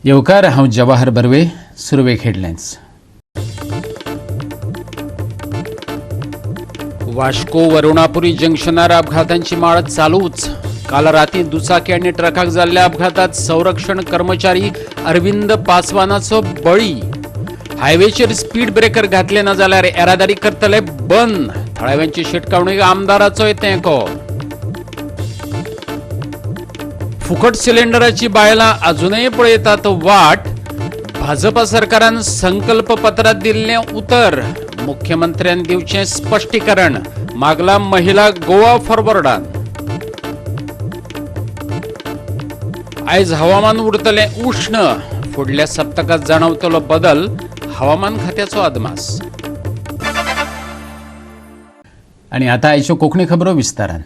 येवकार, हांव जवाहर बर्वे. सुरवेक हेडलायन्स. वास्को वरुणापुरी जंक्शनार अपघातांची माळ चालूच. काल राती दुचाकी आणि ट्रकाक जाल्ल्या अपघातात संरक्षण कर्मचारी अरविंद पासवानाचो बळी. हायवेचेर स्पीड ब्रेकर घातले ना जाल्यार येरादारी करतले बंद. थळाव्यांची शिटकावणी आमदाराचो तेंको. फुकट सिलिंडराची बायलां अजूनय पळयतात वाट. भाजपा सरकारान संकल्प पत्रात दिल्लें उतर. मुख्यमंत्र्यान दिवचें स्पश्टीकरण मागला महिला गोवा फॉरवर्डान. आयज हवामान उरतलें उष्ण. फुडल्या सप्तकात जाणवतलो बदल. हवामान खात्याचो अदमास. आणि आता आयच्यो कोंकणी खबरो विस्तारान.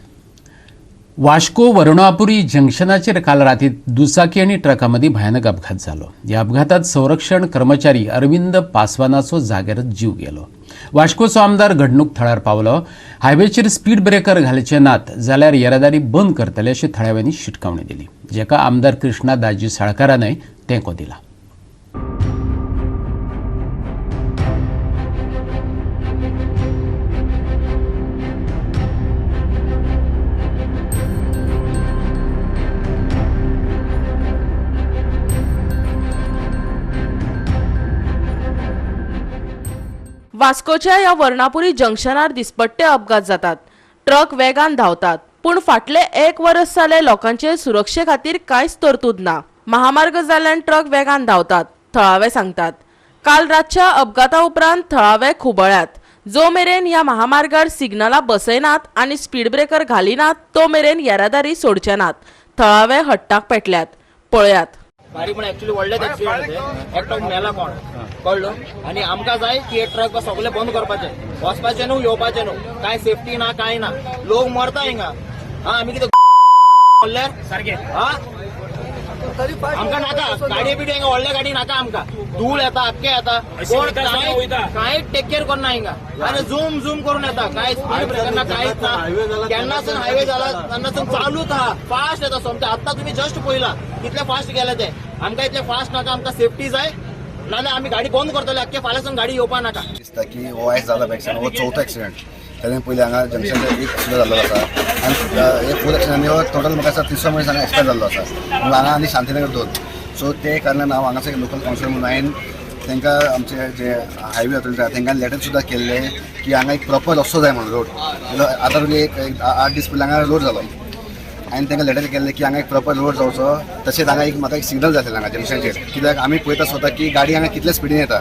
वास्को वरुणापुरी जंक्शनाचेर काल राती दुचाकी आणि ट्रकामदी भयानक अपघात जालो. या अपघातात संरक्षण कर्मचारी अरविंद पासवानाचो जाग्यारच जीव गेलो. वास्कोचो आमदार घडणूक थळार पावलो. हायवेचेर स्पीड ब्रेकर घालचे नात जाल्यार येरादारी बंद करतले अशी थळाव्यांनी शिटकावणी दिली, जेका आमदार कृष्णा दाजी साळकारानय तेंको दिला. वास्कोच्या या वर्णापुरी जंक्शनार दिसपट्टे अपघात जातात. ट्रक वेगान धांवतात, पूण फाटले 1 वर्स जाले लोकांचे सुरक्षे खातीर कांयच तरतूद ना. महामार्ग जाल्ल्यान ट्रक वेगान धांवतात, थळावे सांगतात. काल रातच्या अपघाता उपरांत थळावे खुबळ्यात. जो मेरेन ह्या महामार्गार सिग्नलां बसयनात आनी स्पीड ब्रेकर घालिनात तो मेरेन येरादारी सोडचे नात. थळावे हट्टाक पेटल्यात. पळयात. गाडी पण ऍक्च्युअली व्हडलेच ऍक्सिडेंट एकटो मेला कोण कळलो. आणि आमकां जाय की हे ट्रक सगळे बंद करपाचे, वचपाचे न्हू येवपाचे न्हू. काय सेफ्टी ना काय ना, लोक मरता हिंगा. आमी कितें व्हडल्यार सारखे आमकां नाका गाडी बिडी हिंगा. व्हडल्या गाडी नाका आमकां. धूळ येता, आख्खे येता, कोण काय टेक केअर करना हिंगा. आनी झूम झूम करून येता. काय स्पीड ब्रेकर ना कांयच ना. केन्नासून हायवे जाला तेन्नासून चालूच आहा. फास्ट येता सोमते. आत्ता तुम्ही जस्ट पळयला कितले फास्ट गेले ते. आमकां इतले फास्ट नाका. आमकां सेफ्टी जाय, नाल्यार आमी गाडी बंद करतले. अख्खे फाल्यांसून गाडी येवपा नाका. दिसता की हो आयज जाला एक्सिडेंट, हो चवथो एक्सिडेंट. तेन्ना पयलीं हांगा जंक्शनाचेर एक एक्सिडेंट जाल्लो आसा आनी हे फूल एक्सिडेंट हो टोटल म्हाका दिसता 300 मनीस हांगा एक्सपायर जाल्लो आसा. म्हणून हांगा आनी शांतीनगर 2. सो ते कारणान हांव हांगासर लोकल कावन्सिलर म्हणून हांवें तांकां आमचे जे हायवे अथॉरिटी आसा तांकां लेटर सुद्दां केल्ले की हांगा एक प्रॉपर रस्तो जाय म्हणून रोड. आतां तरी एक 8 दीस पयलीं हांगा रोड जालो. हांवें तांकां लेटर केल्लें की हांगा एक प्रॉपर रोड जावचो. तशेंच हांगा एक म्हाका एक सिग्नल जाय हांगा जंक्शनाचेर. कित्याक आमी पळयता स्वता की गाडी हांगा कितले स्पिडीन येता.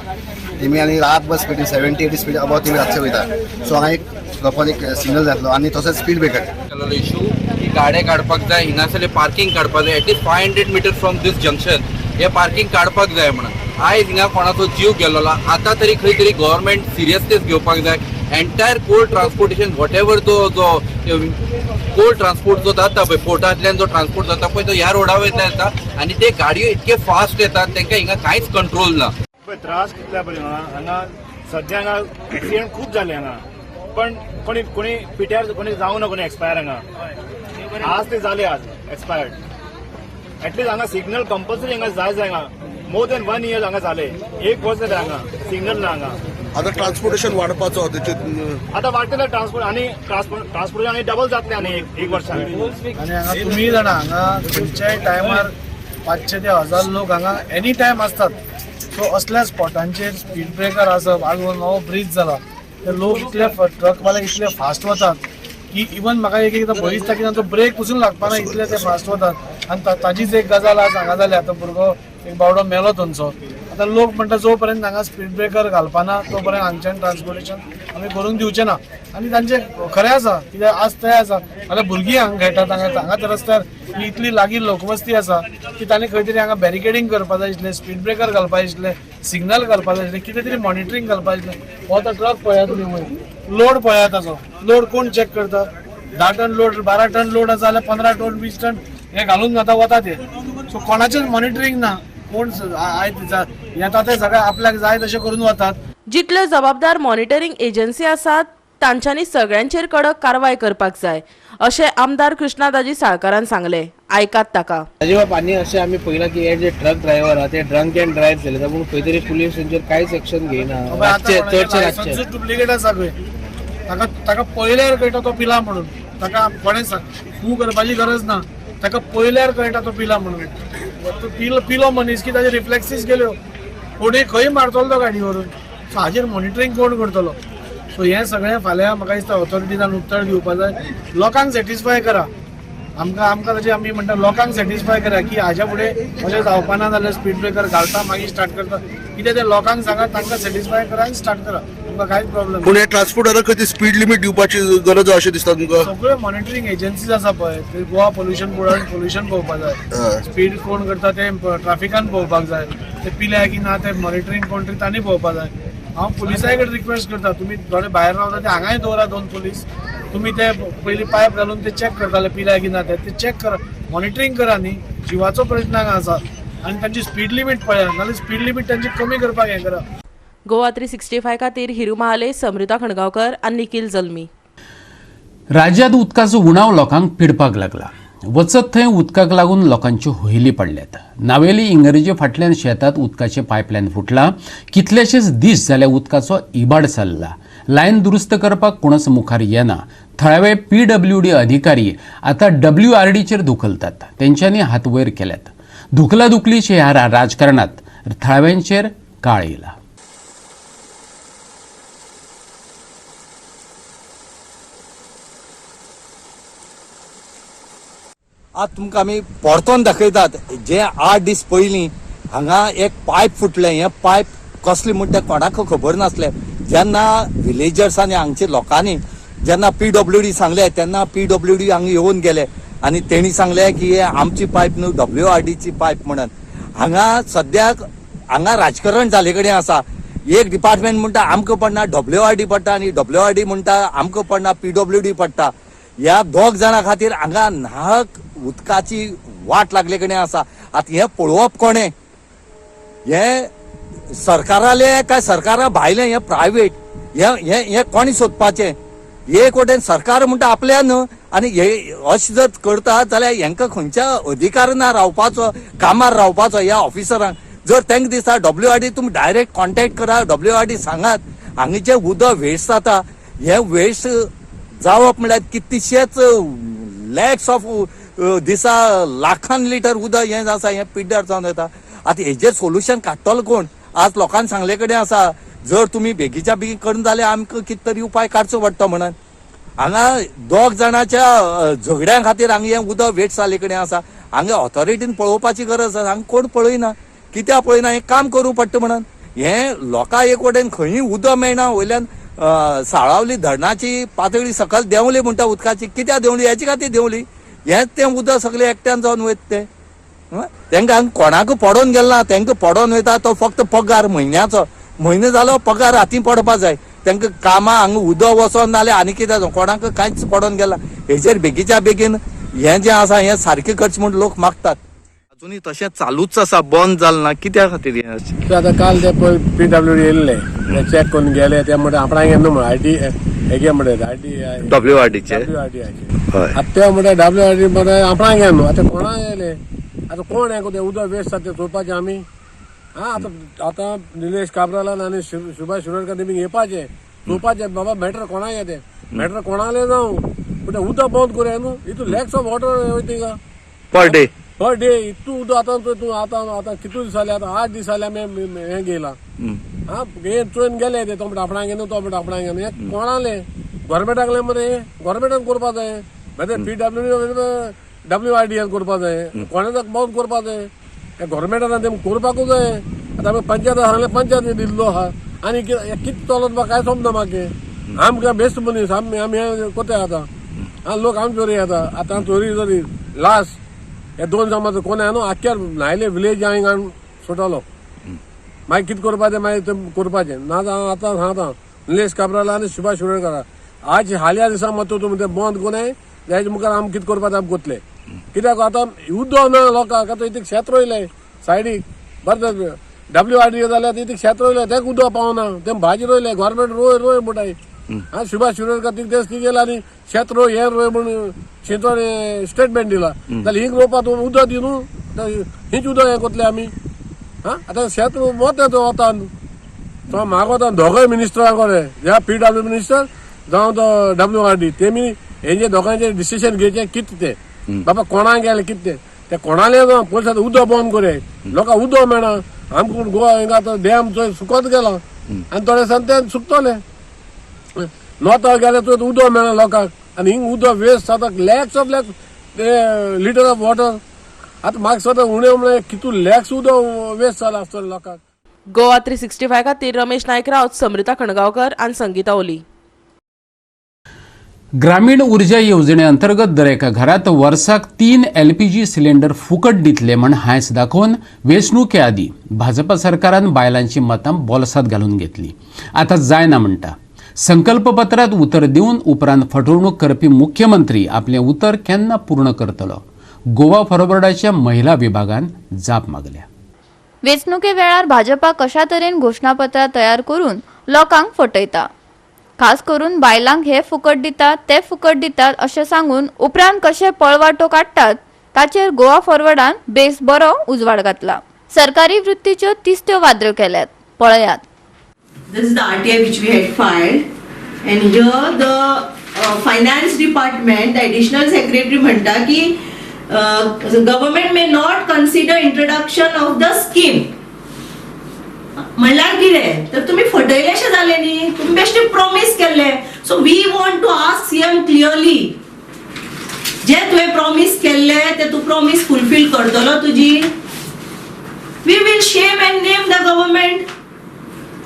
तेमी आनी रातभर स्पिडीन 70-80 स्पीड अबाव तेमी रातचे वयता. सो हांगा एक प्रॉपर एक सिग्नल जाय आसलो. आनी तसोच स्पीड ब्रेकर इशू की गाड्या काडपाक जाय, हिंगासरले पार्किंग काडपाक जाय. At least 500 metre from this junction हे पार्किंग काडपाक जाय म्हणून. आयज हिंगा कोणाचो जीव गेलोला. आतां तरी खंय तरी गव्हर्मेंट सिरियसनेस घेवपाक जाय. Entire cold transportation what ever जो कोल्ड ट्रान्सपोर्ट जो जाता पळय, पोर्टांतल्यान जो ट्रान्सपोर्ट जाता पळय तो ह्या रोडा वयल्यान येता. आनी ते गाडयो इतके फास्ट येतात तांकां हिंगा कांयच कंट्रोल ना. त्रास कितल्या बरें हांगा सद्या हांगा एक्सिडेंट खूब जाले हांगा. पण कोणी पिट्यार कोणी जावं ना कोणी एक्सपायर हांगा. आज ते जाले आज एक्सपायर्ड. एटलीस्ट हांगा सिग्नल कंपल्सरी हांगा जाय. हांगा मोर दॅन 1 इयर हांगा जाले. 1 वर्स जाले हांगा सिग्नल ना हांगा. आता ट्रान्सपोर्टेशन वाडपाचो आता वाडटले ट्रान्सपोर्टेशन आनी डबल जातले आनी 1 वर्सान. आणि हांगा तुम्ही जाणा हांगा खंयच्याय टायमार 500 ते 1000 लोक हांगा एनी टायम असतात. सो असल्या स्पॉटांचेर स्पीड ब्रेकर आसप. आज नवो ब्रीज जाला ते लोक इतले ट्रकवाले इतले फास्ट वतात की इवन म्हाका एकदां भंय दिसता की तांचो ब्रेक पसून लागपाना इतले ते फास्ट वतात. आनी ताजीच एक गजाल आज हांगा जाली. आतां भुरगो एक बावडो मेलो थंयचो. आतां लोक म्हणटा जो पर्यंत हांगा स्पीड ब्रेकर घालपाना तो पर्यंत हांगच्यान ट्रान्सपोर्टेशन आमी करूंक दिवचे ना. आनी तांचे खरें आसा कित्याक आज ते आसा जाल्यार भुरगीं हांगा खेळटात. हांगा त्या रस्त्यार इतली लागीं लोकवस्ती आसा की तांणी खंय तरी हांगा बॅरिकेडींग करपाक जाय आशिल्लें, स्पीड ब्रेकर घालपाक जाय आशिल्लें, सिग्नल घालपाक जाय आशिल्लें, कितें तरी मॉनिटरींग घालपाक जाय आशिल्लें. हो आतां ट्रक पळया तुमी वयर लोड पळया ताचो. लोड कोण चॅक करता? 10 टन लोड 12 टन लोड आसा जाल्यार 15 टन 20 टन हे घालून वता ते. सो कोणाचें मॉनिटरींग ना. कोण येता ते सगळे आपल्याक जाय तशें करून वतात. जितले जबाबदार मॉनिटरिंग एजन्सी आसात तांच्यांनी सगळ्यांचेर कडक कारवाय करपाक जाय अशें आमदार कृष्णादाजी साळकारान सांगले. आयकात ताका. अजिबात आनी अशें आमी पळयलां की हे जे ट्रक ड्रायव्हर आहा ते ड्रंक अँड ड्रायव्ह चलयता पूण खंय तरी पुलीस तेंचेर कांयच एक्शन घेयना. चडशे रातचे डुप्लिकेट आसा खंय ताका पळयल्यार कळटा तो पिला म्हणून. ताका कोणें खूब करपाची गरज ना. ताका पळयल्यार कळटा तो पिला म्हणून. पिलो मनीस की ताजे रिफ्लेक्सीस गेल्यो कोणी खंय मारतलो तो गाडी व्हरून. सो हाजेर मॉनिटरींग कोण करतलो. सो हें सगळें फाल्यां म्हाका दिसता ऑथॉरिटीजान उत्तर दिवपा जाय. लोकांक सॅटिस्फाय करा. आमकां तशें आमी म्हणटा लोकांक सॅटिस्फाय करा की हाज्या फुडें अशें जावपा ना जाल्यार स्पीड ब्रेकर घालता मागीर स्टार्ट करता. कितें तें लोकांक सांगा तांकां सॅटिस्फाय करा आनी स्टार्ट करा. तुमकां कांयच प्रॉब्लेम पूण हे ट्रान्सपोर्टरांक खंय ती स्पीड लिमीट दिवपाची गरज अशें दिसता तुमकां. सगळ्यो मॉनिटरींग एजन्सीज आसा पळय ते गोवा पोल्युशन बोर्डान पोल्युशन पळोवपाक जाय. स्पीड कोण करता ते ट्राफिकान पळोवपाक जाय. ते पिल्या की ना ते मॉनिटरींग कोण तांणी पळोवपाक जाय. हांव पुलिसाय कडेन रिक्वेस्ट करता तुमी थोडे भायर रावता ते हांगाय दवरा 2 पुलीस. तुमी ते पयलीं पायप घालून ते चॅक करताले पिल्या की ना ते चॅक करा. मॉनिटरींग करा न्ही. जिवाचो प्रश्न हांगा आसा आनी तांची स्पीड लिमीट पळया नाल्यार स्पीड लिमीट तांची कमी करपाक हें करा. गोवा 365 खातीर हिरू महाले, समृता खणगांवकर आनी निखिल जल्मी. राज्यांत उदकाचो उणाव लोकांक पिडपाक लागला. वचत थंय उदकाक लागून लोकांच्यो होयली पडल्यात. नावेली इंगरेजे फाटल्यान शेतात उदकाचें पायपलायन फुटलां. कितलेशेच दीस जाले उदकाचो इबाड चल्ला. लायन दुरुस्त करपाक कोणच मुखार येना. थळावे PWD अधिकारी आतां WRDचेर धुकलतात. तेंच्यांनी हात वयर केल्यात. धुकलाधुकलीचे ह्या राजकारणात थळाव्यांचेर काळ येयला. आज तुमकां आमी परतोन दाखयतात जे 8 दीस पयलीं हांगा एक पायप फुटलें. हें पायप कसलें म्हणटा कोणाक खबर नासलें. जेन्ना विलेजर्स आनी हांगच्या लोकांनी जेन्ना PWD सांगलें तेन्ना PWD हांगा येवन गेले आनी तेणी सांगलें की हे आमची पायप न्हू WRDची पायप म्हणून. हांगा सद्याक हांगा राजकारण जाले कडेन आसा. एक डिपार्टमेंट म्हणटा आमकां पडना WRD पडटा आनी WRD म्हणटा आमकां पडना PWD पडटा. ह्या 2 जाणां खातीर हांगा नाहक उदकाची वाट लागले कडेन आसा. आतां हें पळोवप कोणें. हें सरकाराले काय सरकारा भायलें हें प्रायवेट हें कोणी सोदपाचें. एक वटेन सरकार म्हणटा आपल्यान आनी हे अशें जर करता जाल्यार हेंकां खंयच्या अधिकार ना रावपाचो कामार रावपाचो ह्या ऑफिसरांक. जर तांकां दिसता WRD तुमी डायरेक्ट कॉन्टॅक्ट करा WRD सांगात हांगेचें उदक वेस्ट जाता. हें वेस्ट जावप म्हळ्यार कितशेच लॅक्स ऑफ दिसा लाखान लिटर उदक हें आसा हें पिड्ड्यार जावन येता. आतां हेजेर सोल्युशन काडटलो कोण. आज लोकांक सांगले कडेन आसा जर तुमी बेगीच्या बेगीन करून जाल्यार आमकां कितें तरी उपाय काडचो पडटा म्हणून. हांगा 2 जाणांच्या झगड्यां खातीर हांगा हें उदक वेस्ट जाले कडेन आसा. हांगा ऑथॉरिटीन पळोवपाची गरज आसा. हांगा कोण पळयना. कित्याक पळयना हें काम करूं पडटा म्हणून. हें लोकांक एक वटेन खंयी उदक मेळना. वयल्यान साळावली धरणाची पातळी सकयल देंवली म्हणटा उदकाची. कित्याक देंवली हेचे खातीर देंवली. हेंच तें उदक सगळें एकट्यान जावन वयता तें. तांकां हांगा कोणाक पडोन गेलो ना. तांकां पडोन वयता तो फक्त पगार म्हयन्याचो. म्हयनो जालो पगार हातीं पडपा जाय. तांकां कामां हांगा उदक वचोन नाल्यार आनी कितें कोणाक कांयच पडोन गेला. हेचेर बेगीच्या बेगीन हें जें आसा हें सारकें करचें म्हूण लोक मागतात. अजुनूय तशें चालूच आसा बंद जालें ना. कित्या खातीर हें अशें. आतां काल ते PWD येयल्ले चॅक करून गेले ते म्हणटा आपणा घेना म्हणून IT हेगे म्हणटा WRDचे आतां ते म्हणटा WRD म्हणटा आपणा घेना. आतां कोणा येयले आतां कोण हें कोते उदक वेस्ट जाता तें चोवपाचें आमी. आतां निलेश काब्रालान आनी सुभाष शिरोडकर तेमी येवपाचें चोवपाचें बाबा मॅटर कोणाक येते मॅटर कोणाले जावं पूण उदक बंद करूया न्हू. हितून लॅक्स ऑफ वॉटर वयता का पर डे इतू उदक आतां कितू दीस जाले आतां 8 दीस जाले आमी हें गेला. हे चोयन गेले ते तो म्हणटा आपणा घेना तो म्हणटा आपणा घेना. हें कोणाले गव्हर्मेंटाकले मरे गव्हर्मेंटान करपा जाय. मागीर WRDन करपा जाय. कोणाक बंद करपा जाय. गव्हर्मेंटान तें करपाकूच जाय. आतां आमी पंचायत सांगलें पंचायत दिल्लो आहा आनी कितें चलत म्हाका कांय समजना म्हाका. आमकां बेस्ट मनीस आमी हें कोते आतां लोक आमी चोरी येता. आतां चोरी जरी लास्ट हे 2 जमात कोणा न्हू आख्या न्हायले विलेज हांगा सुटलो. मागीर कितें करपाचें मागीर तें करपाचें ना. आतां सांगता निलेश काब्राला आनी सुभाष शिरोडकर आज हाल्या दिसा मात तुमी तें बंद कोनाय हेजे मुखार आमी कितें करपाचें आमी कोतले. कित्याक आतां उदक ना लोकांक. आतां इतलें शेत रोयलें सायडीक बरें WRD जाल्यार इतलें शेत रोयलें तें उदक पावना. तें भाजी रोयलें गव्हर्मेंट रोय म्हणटाय हा सुभाष शिरोडकर तिथे ती गेला आणि शेत रो हे रोय म्हणून शेतवाडे स्टेटमेंट दिला जाल्यार हिंग रोवपाक उदक दी न्हू हिंच उदक हें कोतले आमी हा आतां शेत वता वता तो म्हाका वता दोगांय मिनिस्टरांकडे ह्या PW मिनिस्टर जावं तो WRD तेमी हेंचे दोगांचे डिसिशन घेवचे कितें ते बाबा कोणाक गेले कितें ते कोणाले पयस उदक बंद करे लोकांक उदक मेळना आमकां गोवा हिंगा आतां डॅम थंय सुकत गेला आनी थोडे दिसान ते सुकतले नॉर्था गेले थंय उदक मेळना लोकांक आनी हिंग उदक वेस्ट जाता lakhs of lakhs litre of water आतां म्हाका सद्दां उणें उणें कितू लॅक्स उदक वेस्ट जाला आसतलें लोकांक. गोवा 365 खातीर रमेश नायक रावत, समृता खणगांवकर आनी संगीता ओली. ग्रामीण उर्जा येवजणे अंतर्गत दर एका घरात वर्साक 3 LPG सिलेंडर फुकट दितले म्हण हांयस दाखोवन वेंचणुके आदीं भाजप सरकारान बायलांची मतां बोल्सांत घालून घेतली. आतां जायना म्हणटा. संकल्पपत्रांत उतर दिवन उपरांत फटवणूक करपी मुख्यमंत्री आपलें उतर केन्ना पूर्ण करतलो? गोवा फॉरवर्डाच्या महिला विभागान जाप मागल्या. वेंचणुके वेळार भाजपा कशा तरेन घोषणापत्रां तयार करून लोकांक फटयता. खास करून बायलांक हे फुकट दितात ते फुकट दितात अशें सांगून उपरांत कशे पळवाटो काडटात ताचेर गोवा फॉरवर्डान बेस बरो उजवाड घातला. सरकारी वृत्तीच्यो तिस्त्यो वाद्र्यो केल्यात. पळयात. This is the RTI which we had filed, and here the finance department, the additional secretary म्हणता की government may not consider introduction of the scheme. म्हणल्यार कितें तर तुम्ही फटयलेशे जाले न्ही, तुम्ही बेश्टे प्रॉमिस केल्ले. So we want to ask CM clearly जे तुवें प्रॉमिस केल्ले ते तूं प्रॉमिस फुलफिल करतलो तुजी. We will shame and name the government.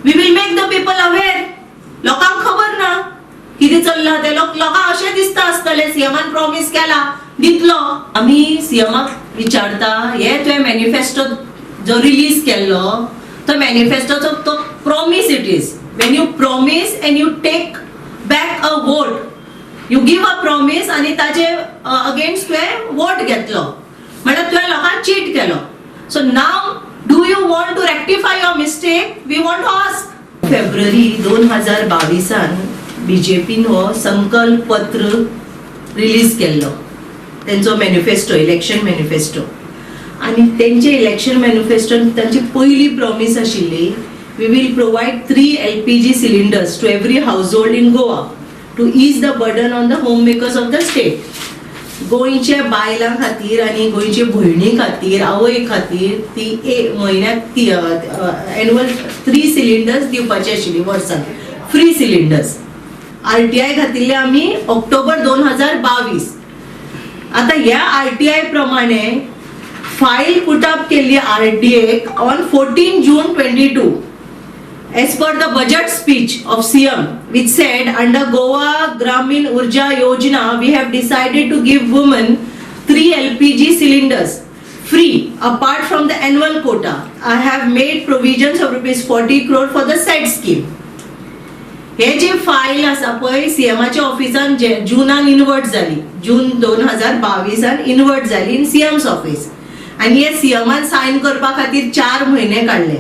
We will make the people aware. लोकांक खबर ना कितें चल्लां ते. लोकांक अशें दिसता आसतलें सीएमान प्रॉमिस केला दितलो. आमी सीएमाक विचारता हे तुवें मॅनिफेस्टो जो रिलीज केल्लो तो मॅनिफेस्टोचो तो promise it is. When you promise and you take back a vote, you give a promise आनी ताचे अगेन्स्ट तुवें वोट घेतलो म्हणल्यार तुवें लोकांक चीट केलो. So now do you want to rectify your mistake? We want to ask. फेब्रुवारी 2022 बीजेपीन हो संकल्प पत्र रिलीज केल्लो तेंचो मॅनिफेस्टो, इलेक्शन मॅनिफेस्टो. आणि तेंचे इलेक्शन मॅनिफेस्टोन तांची पहिली प्रॉमिस आशिल्ली we will provide 3 LPG cylinders to every household in Goa to ease the burden on the homemakers of the state. गोंयचे बायलां खातीर आनी गोंयचे भयणी खातीर आवय खातीर ती म्हयन्याक एन्युअल 3 सिलिंडर्स दिवपाचे आशिल्ली वर्साक, फ्री सिलिंडर्स. RTI घातिल्ले आमी ऑक्टोबर 2022. आता ह्या RTI प्रमाणे फाईल पुट अप केली RDA on 14 June 22 as per the budget speech of CM which said under Goa Gramin Urja Yojana we have decided to give women 3 LPG cylinders free apart from the annual quota. I have made provisions of ₹40 crore for the said scheme. हे जे file आसा पळय सीएमाच्या ऑफिसान जुनान invert जाली, जून 2022 invert जाली in CM's office. आणि हे सीएमान sign करपा खातीर 4 महिने काढले.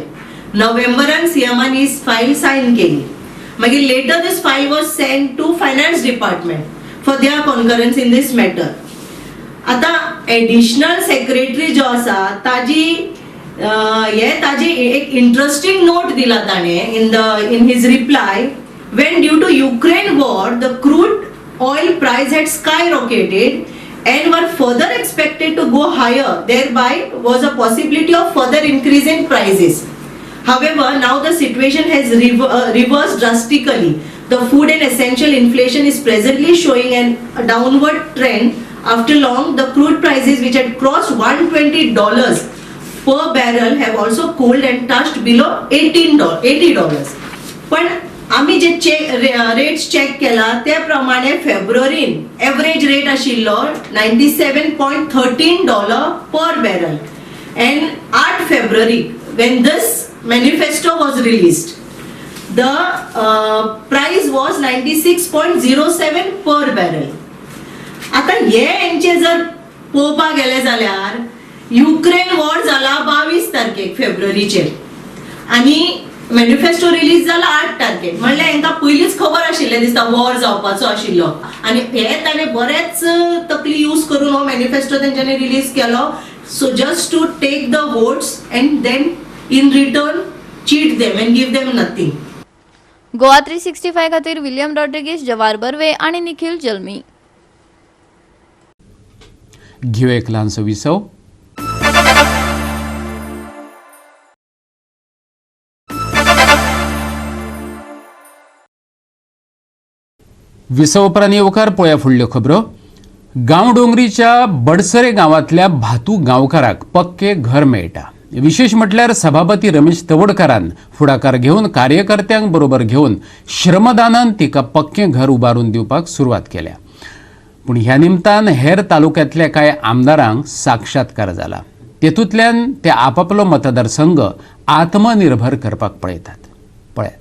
नोव्हेंबरान सीएमान ही फाईल साइन केली. मागीर later this file was sent to finance department for their concurrence in this matter. आता एडिशनल सेक्रेटरी जो आसा ताजी एक इंटरेस्टिंग नोट दिला ताणे in his reply. When due to Ukraine war, the crude oil price had skyrocketed and were further expected to go higher. Thereby was a possibility of further increase in prices. However, now the situation has reversed drastically. The food and essential inflation is presently showing a downward trend. After long, the crude prices which had crossed $120 per barrel have also cooled and touched below $80. पण आम्ही जे rates check केला त्या प्रमाणे फेब्रुवारीन average rate आशिल्लो $97.13 पर barrel. End 8 February when this manifesto was released the price was $96.07 per barrel. आता हे यांचे जर पळोवपाक गेले जाल्यार युक्रेन वॉर जाला 22 तारखेक फेब्रुवारीचेर आणि मॅनिफेस्टो रिलीज जाला 8 तारखेक म्हणल्यार हांकां पयलींच खबर आशिल्लें दिसता वॉर जावपाचो आशिल्लो आनी हे ताणें बरेच तकली यूज करून हो मॅनिफेस्टो तेंच्यांनी रिलीज केलो so just to take the votes and then in return cheat them and give them nothing. Goa 365 खातीर विलियम रॉड्रिगीस, जवार बर्वे आणि निखिल जल्मी. घेऊ एक ल्हानसो विसव. विसव उपरांत येवकार पळया फुडल्यो खबरो. गांवडोंगरीच्या बडसरे गांवांतल्या भातू गांवकाराक पक्के घर मेळटा. विशेष म्हटल्यार सभापती रमेश तवडकारान फुडाकार घेवन कार्यकर्त्यांक बरोबर घेवन श्रमदानान तिका पक्के घर उबारून दिवपाक सुरवात केल्या. पूण ह्या निमतान हेर तालुक्यांतल्या कांय आमदारांक साक्षात्कार जाला. तेतूंतल्यान ते आपापलो मतदारसंघ आत्मनिर्भर करपाक पळयतात. पळयात.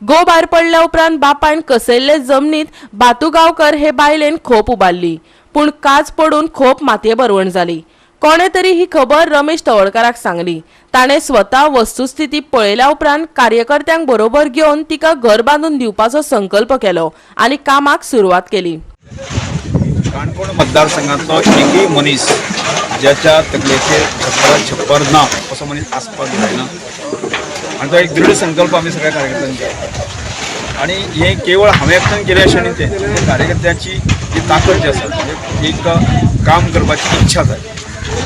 गो भायर पडल्या उपरांत बापायन कसयल्ले जमनीत बातू गांवकर हे बायलेन खोप उबारली पूण काज पडून खोप मातये भरवण जाली. कोणे तरी ही खबर रमेश तवडकाराक सांगली. ताणें स्वता वस्तुस्थिती पळयल्या उपरांत कार्यकर्त्यांक बरोबर घेवन तिका घर बांदून दिवपाचो संकल्प केलो आनी कामाक सुरवात केली. काणकोण मतदारसंघातलो एकूय मनीस ज्याच्या तकलेचेर छप्पर ना असो मनीस आसपाक जायना आनी तो एक दृढ संकल्प आमी सगळ्या कार्यकर्त्यांक केला आनी हे केवळ हांवें एकट्यान केलें अशें न्ही. ते कार्यकर्त्याची जी ताकद जी आसा एक काम करपाची इच्छा जाय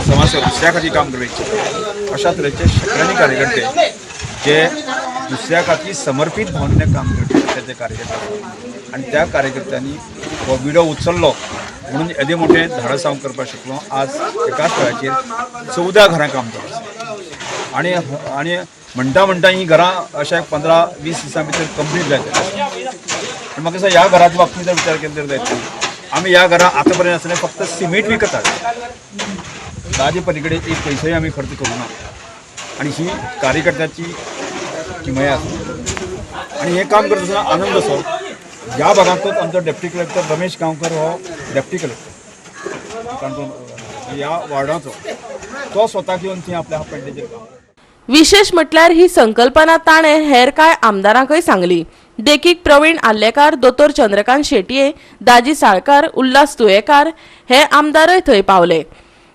समाज दुसऱ्या खातीर काम करपाची इच्छा अशा तरेचे शेकड्यांनी कार्यकर्ते जे दुसऱ्या खातीर समर्पीत भावनेन काम करतात ते कार्यकर्ते आनी त्या कार्यकर्त्यांनी हो विडो उचललो म्हणून येदे मोठे धाडस हांव करपाक शकलो. आज एकाच वेळाचेर 14 घरां काम करता आनी म्हणटा ही घरां अशा 15-20 दिसां भितर कंप्लीट जायत. म्हाका दिसता ह्या घराच्या बाबतींत जर विचार केलो जायत आमी ह्या घरां आतां पर्यंत आसतना फक्त सिमेंट विकतात. ताजे पलीकडे एक पयसोय आमी खर्च करूं ना आनी ही कार्यकर्त्याची किमया आसा आनी हें काम करता आसतना आनंद असो. ह्या भागांतूच आमचो डेप्टी कलेक्टर रमेश गांवकर हो डेप्टी कलेक्टर काणकोण ह्या वार्डाचो तो स्वताक येवन थंय आपल्या पेंटेचेर काम. विशेष म्हटल्यार ही संकल्पना ताणें हेर कांय आमदारांकय सांगली. देखीक प्रवीण आल्लेकार, दोतोर चंद्रकांत शेटये, दाजी साळकार, उल्हास तुयेकार हे आमदारय थंय पावले.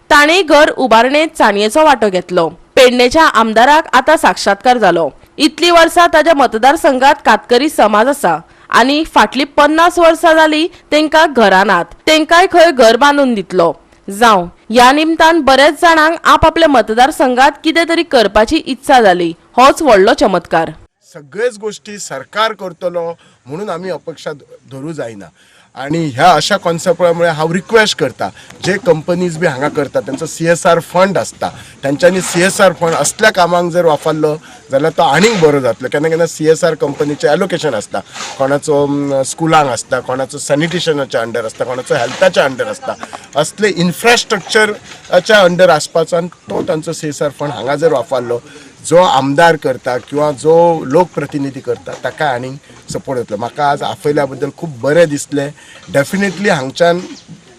ताणें घर उबारणेंत चाणयेचो वांटो घेतलो. पेडणेच्या आमदाराक आतां साक्षात्कार जालो. इतली वर्सां ताज्या मतदारसंघात कातकरी समाज आसा आनी फाटलीं 50 वर्सां जालीं तांकां घरां नात. तांकांय खंय घर बांदून दितलो. जावं ह्या निमतान बरेच जाणांक आपापल्या मतदारसंघात कितें तरी करपाची इत्सा जाली. होच व्हडलो चमत्कार. सगळेच गोष्टी सरकार करतलो म्हणून आमी अपेक्षा धरूं जायना आणि ह्या अशा कॉन्सेप्टामुळे हांव रिक्वेस्ट करता जे कंपनीज बी हांगा करता त्यांचा CSR फंड असता त्यांच्यानी CSR फंड असल्या कामांक जर वापरलो जाल्यार तो आनीक बरो जातलो. केन्ना केन्ना CSR कंपनीचे एलोकेशन असता, कोणाचो स्कुलांक असता, कोणाचो सॅनिटेशनाच्या अंडर असता, कोणाचो हेल्थाच्या अंडर असता. असले इन्फ्रास्ट्रक्चरच्या अंडर आसपाचो आनी तो तांचो CSR फंड हांगा जर वापरलो जो आमदार करता किंवा जो लोकप्रतिनिधी करता ताका आनीक सपोर्ट जातलो. म्हाका आज आपयल्या बद्दल खूब बरें दिसलें. डेफिनेटली हांगच्यान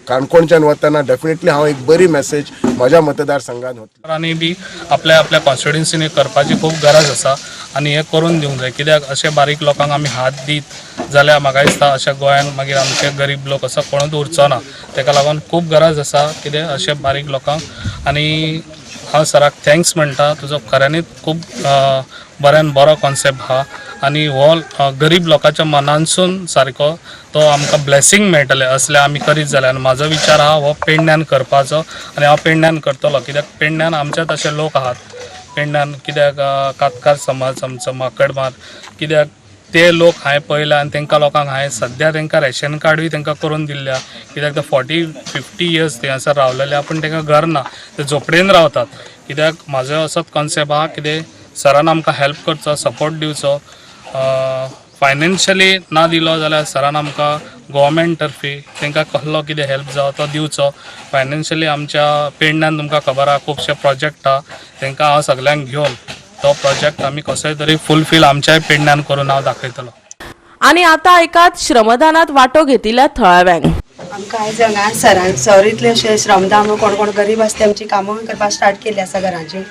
काणकोणच्यान वतना डेफिनेटली हांव एक बरी मेसेज म्हज्या मतदारसंघान वतलो. आनी बी आपल्या आपल्या कॉन्स्टिट्युएन्सीनी करपाची खूब गरज आसा आनी हे करून दिवंक जाय. कित्याक अशे बारीक लोकांक आमी हात दीत जाल्यार म्हाका दिसता अशा गोंयान मागीर आमचे गरीब लोक असो कोणूच उरचो ना. ताका लागून खूब गरज आसा कितें अशे बारीक लोकांक. आनी हांव सराक थँक्स म्हणटा. तुजो खऱ्यांनीच खूब बऱ्यान बरो कॉन्सेप्ट आहा आनी हो गरीब लोकांच्या मनानसून सारको तो आमकां ब्लेसिंग मेळटलें असलें आमी करीत जाल्यार. आनी म्हाजो विचार आहा हो पेडण्यान करपाचो आनी हांव पेडण्यान करतलो. कित्याक पेडण्यान आमचे तशे लोक आहात. पेडण्यान कित्याक कातकार समाज आमचो माकडमार कित्याक ते लोक हांवें पळयल्या आनी तांकां लोकांक हांवें सद्या तांकां रेशन कार्डूय तांकां करून दिल्ल्या. कित्याक ते 40-50 इयर्स थंयसर रावलेले पूण तांकां घर ना, ते झोपडेन रावतात. कित्याक म्हाजो असोच कॉन्सेप्ट आहा कितें सरान आमकां हेल्प करचो, सपोर्ट दिवचो. फायनान्शियली ना दिलो जाल्यार सरान आमकां गोवोरमेंट तर्फे तांकां कसलो कितें हेल्प जावो तो दिवचो. फायनान्शियली आमच्या पेडण्यान तुमकां खबर आहा खुबशे प्रोजेक्ट आहा तांकां हांव सगल्यांक घेवन तो प्रोजेक्ट आमी कसोय तरी फुलफील आमच्याय पेडण्यान करून हांव दाखयतलो. आणि आता ऐकात श्रमदानात वाटो घेतिल्ल्या थळाव्यांक. आमकां आयज हांगा सर इतले अशे श्रमदान कोण कोण गरीब आसा तेंची कामां करपाक स्टार्ट केल्ली आसा घरांची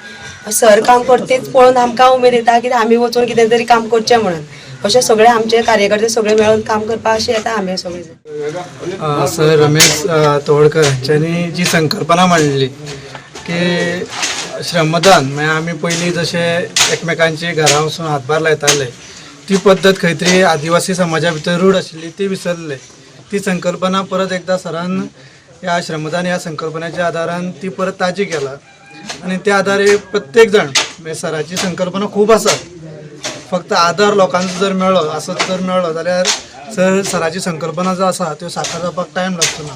सर काम करतेच पळोवन आमकां उमेद येता की आमी वचून कितें तरी काम करचें म्हणून अशें सगळे आमचे कार्यकर्ते सगळे मेळून काम करपाक अशें येता आमी सगळे. सर रमेश तवडकर हांच्यांनी जी संकल्पना मांडली की श्रमदान म्हणजे आमी पयलीं जशे एकमेकांची घरां वचून हातभार लायताले ती पद्दत खंय तरी आदिवासी समाजा भितर रूढ आशिल्ली ती विसरले. ती संकल्पना परत एकदा सरान ह्या श्रमदान ह्या संकल्पनेच्या आदारान ती परत ताजी केला आणि त्या आधारे प्रत्येक जण म्हणजे सराची संकल्पना खूब आसा. फक्त आदार लोकांचो जर मेळ्ळो असोच जर मेळ्ळो जाल्यार सराची संकल्पना जो आसा त्यो साकार जावपाक टायम लागचो ना.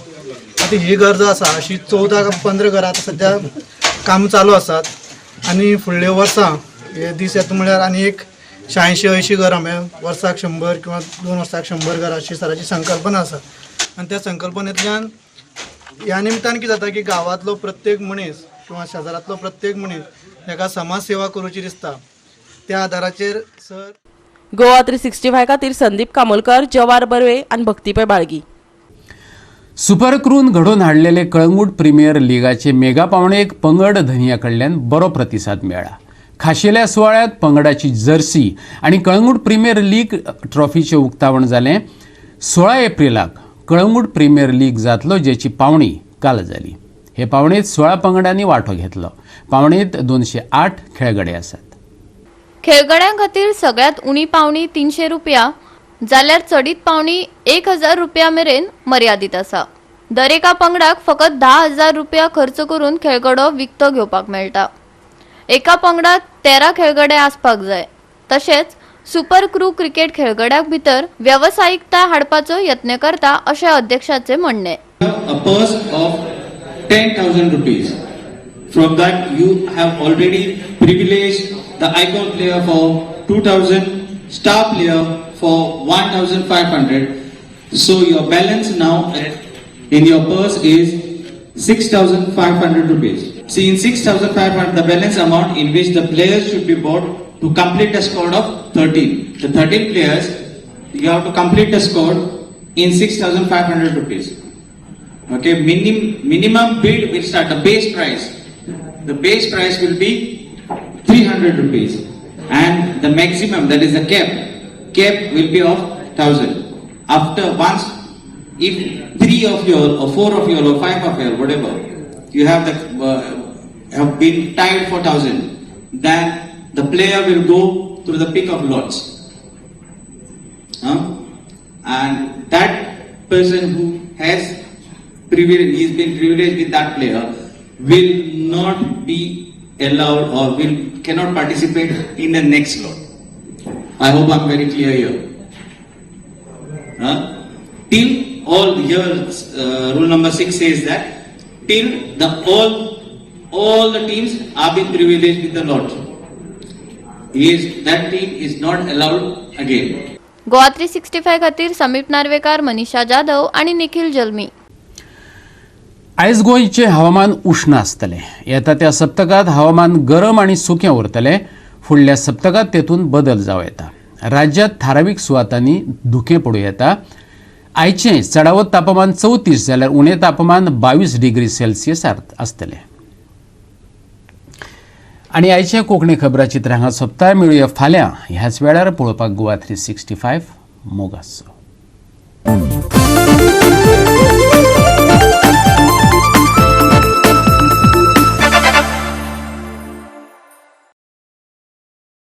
आतां ही घर जो आसा अशी 14 का 15 घरां आतां सद्या काम चालू आसात आनी फुडल्या वर्सां हे दीस येता म्हळ्यार आनी एक 86-80 घरां म्हणजे वर्साक 100 किंवा 2 वर्साक 100 घरां अशी सराची संकल्पना आसा. आनी त्या संकल्पनेंतल्यान ह्या निमतान कितें जाता की गांवांतलो प्रत्येक मनीस किंवा शेजारांतलो प्रत्येक मनीस ताका समाज सेवा करूची दिसता. त्या आदाराचेर सर गोवा 365 खातीर संदीप कामोलकर, जवाहर बर्वे आनी भक्तीपय बाळगी. सुपर क्रून घडोवन हाडलेले कळंगूट प्रीमियर लीगाचे मेगा पावणेक पंगड धनिया कडल्यान बरो प्रतिसाद मेळ्ळा. खाशेल्या सुवाळ्यात पंगडाची जर्सी आणि कळंगूट प्रीमियर लीग ट्रॉफीचे उक्तावण जालें. 16 एप्रिलाक कळंगूट प्रीमियर लीग जातलो जेची पावणी काल जाली. हे पावणेंत 16 पंगडांनी वांटो घेतलो. पावणेंत 208 खेळगडे आसात. खेळगड्यां खातीर सगळ्यात उणी पावणी 300 रुपया जाल्यार चडीत पावणी 1000 रुपया मेरेन मर्यादीत आसा. दर एका पंगडाक फकत 10,000 रुपया खर्च करून खेळगडो विकतो घेवपाक मेळटा. एका पंगडात 13 खेळगडे आसपाक जाय. तशेंच सुपर क्रू क्रिकेट खेळगड्याक भितर व्यावसायिकता हाडपाचो यत्न करता अशें अध्यक्षाचे म्हणणे. A purse of 10,000 rupees. From that you have already privileged the icon player for 2,000, star player for 1,500. So your balance now in your purse is 6,500 rupees. See, in 6,500 the balance amount in which the players should be bought to complete a squad of 13. The 13 players you have to complete the squad in 6,500 rupees. Okay, minimum bid will start. The base price will be 300 rupees, and the maximum, that is the cap will be of 1,000. After once, if 3 of you or 4 of you or 5 of you, whatever, you have have been tied for 1,000, then the player will go through the pick of lots, and that person who has he's been privileged with that player will not be allowed or cannot participate in the next lot. I hope I'm very clear here. Till all here, rule number 6 says that till all the teams are being privileged with the lot. That team is not allowed again. Goa 365 खातीर समीप नार्वेकार, मनीषा जाधव आणि निखिल जल्मी. आयज गोंयचे हवामान उष्ण आसतलें. येता त्या सप्तकात हवामान गरम आणि सुकें उरतलें. फुडल्या सप्तकात तेतून बदल जावं येता. राज्यांत थारावीक सुवातांनी धुकें पडूं येता. आयचें चडावत तापमान 34 जाल्यार उणें तापमान 22 डिग्री सेल्सियस आसतलें. आनी आयचें कोंकणी खबराचित्र हांगा सोंपता. मेळुया फाल्यां ह्याच वेळार पळोवपाक गोवा 365 मोगाचो.